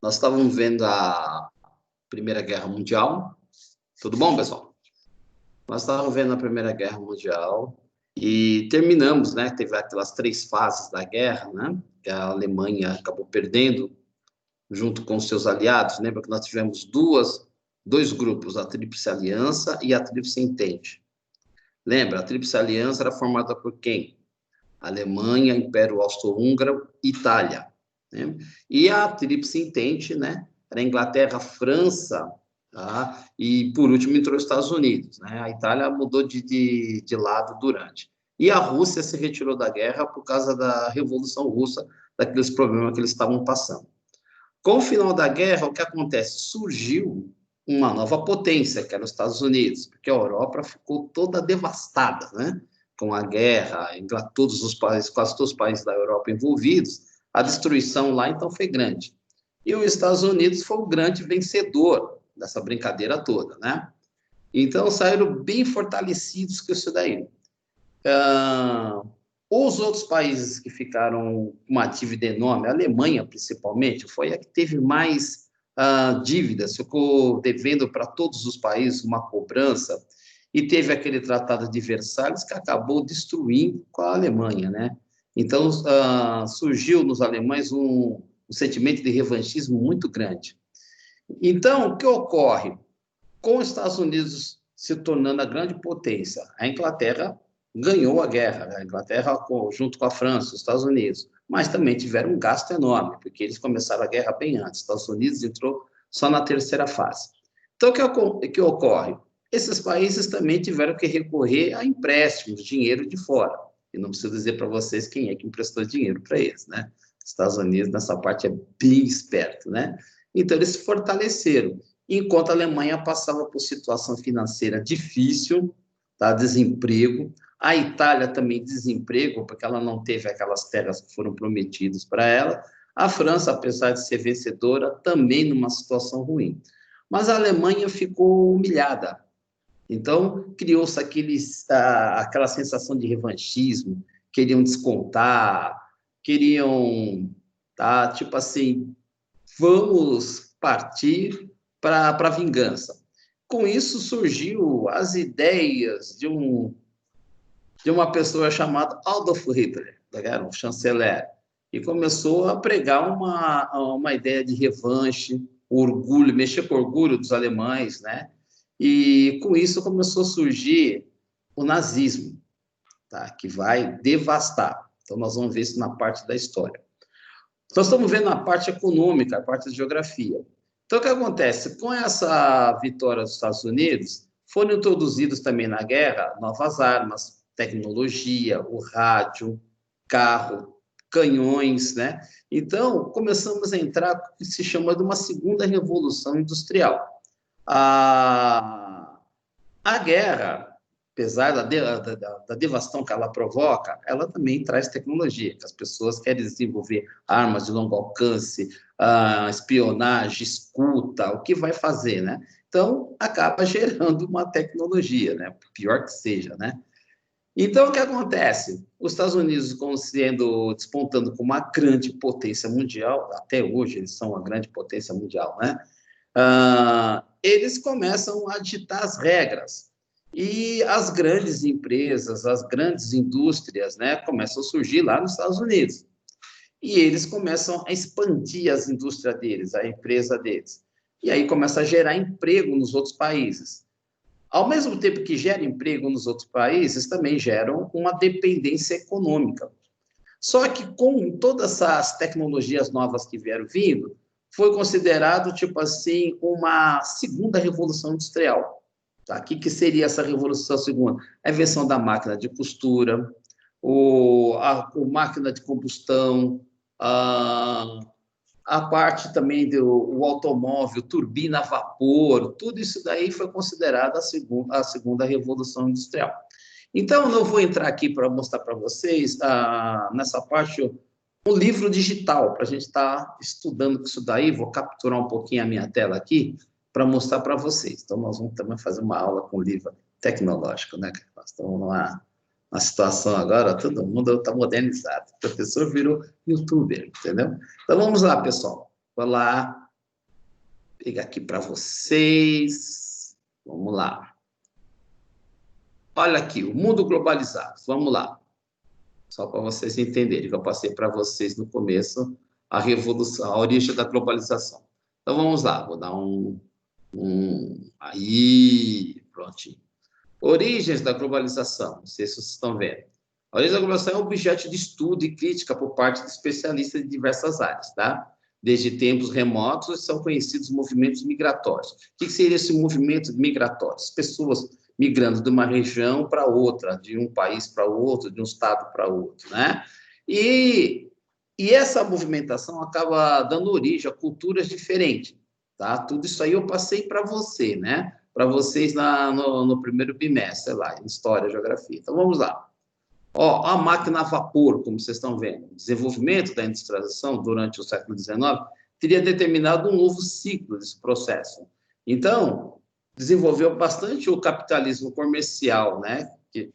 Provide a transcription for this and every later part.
Nós estávamos vendo a Primeira Guerra Mundial. Tudo bom, pessoal? Nós estávamos vendo a Primeira Guerra Mundial e terminamos, né? Teve aquelas 3 fases da guerra, né? Que a Alemanha acabou perdendo junto com seus aliados. Lembra que nós tivemos dois grupos, a Tríplice Aliança e a Tríplice Entente. Lembra? A Tríplice Aliança era formada por quem? Alemanha, Império Austro-Húngaro, Itália. Né? E a Tríplice Entente, né? Era Inglaterra, França, tá? E por último entrou os Estados Unidos. Né? A Itália mudou de lado durante. E a Rússia se retirou da guerra por causa da Revolução Russa, daqueles problemas que eles estavam passando. Com o final da guerra, o que acontece? Surgiu uma nova potência, que era os Estados Unidos, porque a Europa ficou toda devastada, né? Com a guerra, todos os países, quase todos os países da Europa envolvidos, a destruição lá então foi grande. E os Estados Unidos foi o grande vencedor dessa brincadeira toda, né? Então saíram bem fortalecidos com isso daí. Os outros países que ficaram com uma dívida enorme, a Alemanha principalmente, foi a que teve mais dívidas, ficou devendo para todos os países uma cobrança, e teve aquele Tratado de Versalhes que acabou destruindo com a Alemanha, né? Então, surgiu nos alemães um sentimento de revanchismo muito grande. Então, o que ocorre? Com os Estados Unidos se tornando a grande potência, a Inglaterra ganhou a guerra, a Inglaterra junto com a França, os Estados Unidos, mas também tiveram um gasto enorme, porque eles começaram a guerra bem antes, os Estados Unidos entrou só na 3ª fase. Então, o que ocorre? Esses países também tiveram que recorrer a empréstimos, dinheiro de fora, e não preciso dizer para vocês quem é que emprestou dinheiro para eles, né? Os Estados Unidos, nessa parte, é bem esperto, né? Então, eles se fortaleceram, enquanto a Alemanha passava por situação financeira difícil, tá? Desemprego, a Itália também desemprego, porque ela não teve aquelas terras que foram prometidas para ela. A França, apesar de ser vencedora, também numa situação ruim. Mas a Alemanha ficou humilhada. Então, criou-se aquela sensação de revanchismo, queriam descontar, queriam, tá, tipo assim, vamos partir para a vingança. Com isso, surgiu as ideias de uma pessoa chamada Adolf Hitler, um chanceler, e começou a pregar uma ideia de revanche, orgulho, mexer com o orgulho dos alemães, né? E com isso começou a surgir o nazismo, tá? Que vai devastar. Então, nós vamos ver isso na parte da história. Nós estamos vendo a parte econômica, a parte de geografia. Então, o que acontece? Com essa vitória dos Estados Unidos, foram introduzidos também na guerra novas armas, tecnologia, o rádio, carro, canhões, né? Então, começamos a entrar no que se chama de uma segunda revolução industrial. A guerra, apesar da devastação que ela provoca, ela também traz tecnologia, que as pessoas querem desenvolver armas de longo alcance, espionagem, escuta, o que vai fazer, né? Então, acaba gerando uma tecnologia, né? Pior que seja, né? Então, o que acontece? Os Estados Unidos despontando como uma grande potência mundial, até hoje eles são uma grande potência mundial, né? Eles começam a ditar as regras. E as grandes empresas, as grandes indústrias, né, começam a surgir lá nos Estados Unidos. E eles começam a expandir as indústrias deles, a empresa deles. E aí começa a gerar emprego nos outros países. Ao mesmo tempo que gera emprego nos outros países, também geram uma dependência econômica. Só que com todas essas tecnologias novas que vieram vindo, foi considerado, tipo assim, uma segunda revolução industrial. Tá? O que seria essa revolução segunda? A invenção da máquina de costura, a máquina de combustão, a parte também do automóvel, turbina a vapor, tudo isso daí foi considerado a segunda revolução industrial. Então, eu não vou entrar aqui para mostrar para vocês, nessa parte, um livro digital, para a gente estar estudando isso daí. Vou capturar um pouquinho a minha tela aqui para mostrar para vocês. Então, nós vamos também fazer uma aula com livro tecnológico, né? Nós estamos numa situação agora, todo mundo está modernizado. O professor virou youtuber, entendeu? Então, vamos lá, pessoal. Vou lá, pegar aqui para vocês. Vamos lá. Olha aqui, o mundo globalizado. Vamos lá. Só para vocês entenderem, que eu passei para vocês no começo a revolução, a origem da globalização. Então, vamos lá. Vou dar aí, prontinho. Origens da globalização. Não sei se vocês estão vendo. A origem da globalização é objeto de estudo e crítica por parte de especialistas de diversas áreas, tá? Desde tempos remotos, são conhecidos movimentos migratórios. O que seria esse movimento migratório? As pessoas migrando de uma região para outra, de um país para outro, de um estado para outro, né? E essa movimentação acaba dando origem a culturas diferentes, tá? Tudo isso aí eu passei para você, né? Para vocês no primeiro bimestre, sei lá, em História, Geografia. Então, vamos lá. Ó, a máquina a vapor, como vocês estão vendo, o desenvolvimento da industrialização durante o século XIX teria determinado um novo ciclo desse processo. Então, desenvolveu bastante o capitalismo comercial, né? Que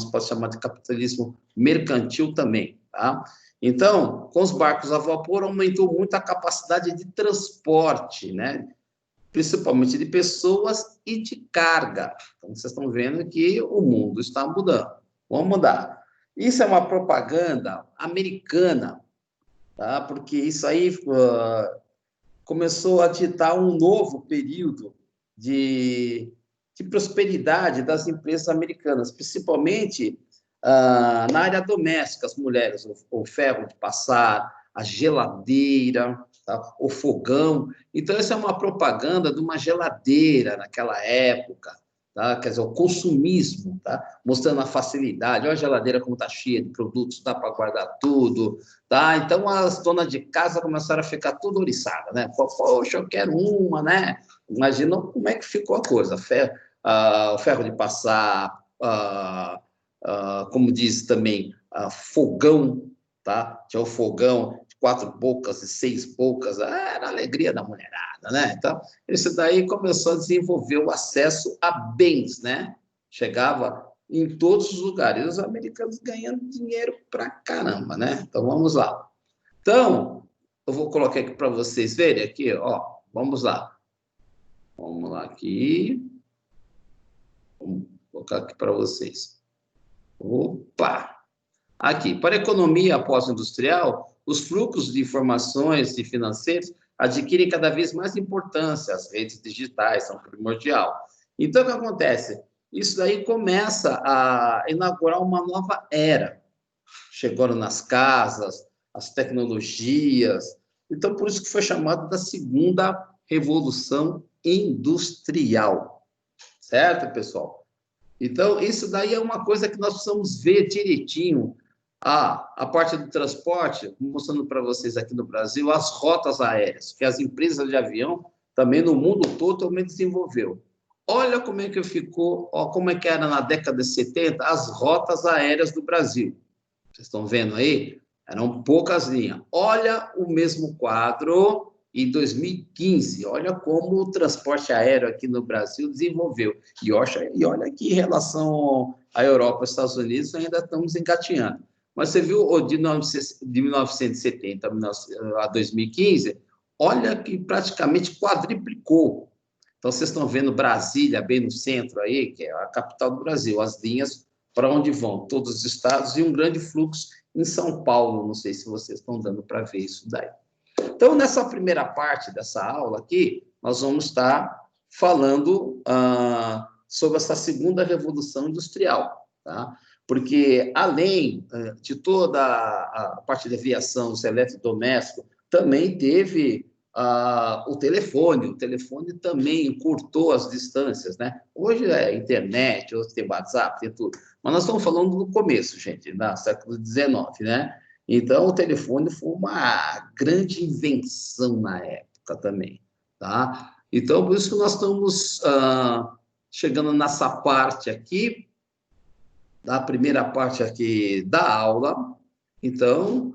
pode chamar de capitalismo mercantil também, tá? Então, com os barcos a vapor, aumentou muito a capacidade de transporte, né? Principalmente de pessoas e de carga. Então, vocês estão vendo que o mundo está mudando. Vamos mudar. Isso é uma propaganda americana, tá? Porque isso aí começou a ditar um novo período de prosperidade das empresas americanas, principalmente na área doméstica, as mulheres, o ferro de passar, a geladeira, tá? O fogão. Então, essa é uma propaganda de uma geladeira naquela época, tá? Quer dizer, o consumismo, tá? Mostrando a facilidade. Olha a geladeira como está cheia de produtos, dá para guardar tudo, tá? Então, as donas de casa começaram a ficar tudo oriçadas, né? Poxa, eu quero uma, né? Imagina como é que ficou a coisa. O ferro de passar, como diz também, fogão, tá? Tinha o fogão de 4 bocas e 6 bocas, era a alegria da mulherada, né? Então, isso daí começou a desenvolver o acesso a bens, né? Chegava em todos os lugares, os americanos ganhando dinheiro pra caramba, né? Então, vamos lá. Então, eu vou colocar aqui para vocês verem aqui, ó, vamos lá. Vamos lá aqui. Vou colocar aqui para vocês. Opa! Aqui, para a economia pós-industrial, os fluxos de informações e financeiros adquirem cada vez mais importância, as redes digitais são primordial. Então, o que acontece? Isso daí começa a inaugurar uma nova era. Chegaram nas casas, as tecnologias. Então, por isso que foi chamado da segunda revolução industrial. Certo, pessoal? Então, isso daí é uma coisa que nós precisamos ver direitinho. A parte do transporte, mostrando para vocês aqui no Brasil, as rotas aéreas, que as empresas de avião também no mundo todo também desenvolveu. Olha como é que ficou, ó, como é que era na década de 70 as rotas aéreas do Brasil. Vocês estão vendo aí? Eram poucas linhas. Olha o mesmo quadro em 2015. Olha como o transporte aéreo aqui no Brasil desenvolveu. E olha que em relação à Europa e Estados Unidos, ainda estamos engatinhando. Mas você viu de 1970 a 2015, olha que praticamente quadriplicou. Então, vocês estão vendo Brasília, bem no centro aí, que é a capital do Brasil, as linhas para onde vão todos os estados e um grande fluxo em São Paulo. Não sei se vocês estão dando para ver isso daí. Então, nessa primeira parte dessa aula aqui, nós vamos estar falando sobre essa segunda revolução industrial, tá? Porque, além de toda a parte de aviação, os eletrodomésticos, também teve o telefone também encurtou as distâncias, né? Hoje é internet, hoje tem WhatsApp, tem tudo. Mas nós estamos falando do começo, gente, no século XIX, né? Então, o telefone foi uma grande invenção na época também, tá? Então, por isso que nós estamos chegando nessa parte aqui, da primeira parte aqui da aula. Então,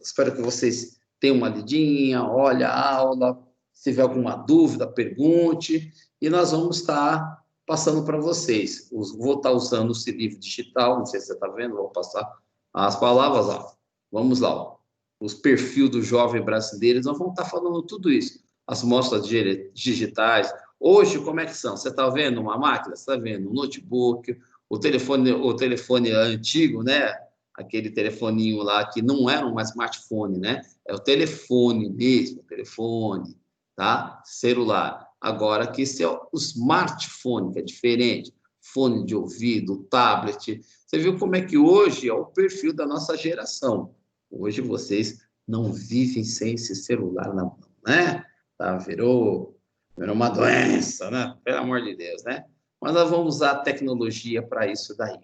espero que vocês tenham uma lidinha, olhe a aula, se tiver alguma dúvida, pergunte, e nós vamos estar passando para vocês. Vou estar usando esse livro digital, não sei se você está vendo, vou passar as palavras, ó. Vamos lá, ó. Os perfis do jovem brasileiro, nós vamos estar falando tudo isso. as mostras digitais. Hoje, como é que são? Você está vendo uma máquina? Você está vendo um notebook, o telefone antigo, né? Aquele telefoninho lá que não era um smartphone, né? É o telefone mesmo, telefone, tá? Celular. Agora que esse é o smartphone, que é diferente. Fone de ouvido, tablet. Você viu como é que hoje é o perfil da nossa geração. Hoje vocês não vivem sem esse celular na mão, né? Tá? Virou uma doença, né? Pelo amor de Deus, né? Mas nós vamos usar a tecnologia para isso daí.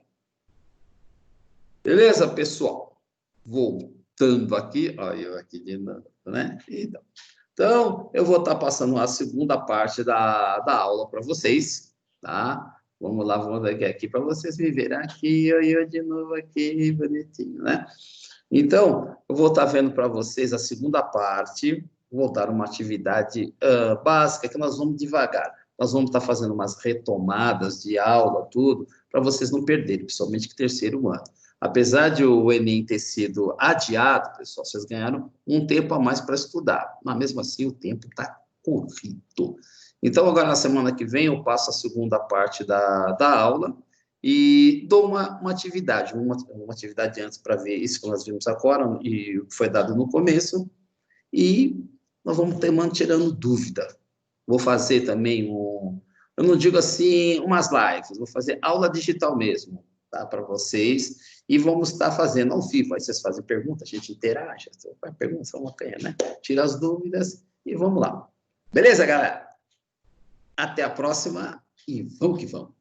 Beleza, pessoal? Voltando aqui, olha eu aqui de novo, né? Então, eu vou estar passando a segunda parte da aula para vocês, tá? Vamos lá, vamos aqui para vocês me verem aqui, eu de novo aqui, bonitinho, né? Então, eu vou estar vendo para vocês a segunda parte, vou dar uma atividade básica, que nós vamos devagar. Nós vamos estar fazendo umas retomadas de aula, tudo, para vocês não perderem, principalmente que terceiro ano. Apesar de o Enem ter sido adiado, pessoal, vocês ganharam um tempo a mais para estudar. Mas mesmo assim, o tempo está corrido. Então, agora na semana que vem, eu passo a segunda parte da aula e dou uma atividade, uma atividade antes para ver isso que nós vimos agora e o que foi dado no começo. E nós vamos ter tirando dúvida. Vou fazer também eu não digo assim, umas lives, vou fazer aula digital mesmo, tá, para vocês, e vamos estar fazendo ao vivo, aí vocês fazem perguntas, a gente interage, a pergunta são uma canha, né? Tira as dúvidas e vamos lá. Beleza, galera? Até a próxima e vamos que vamos.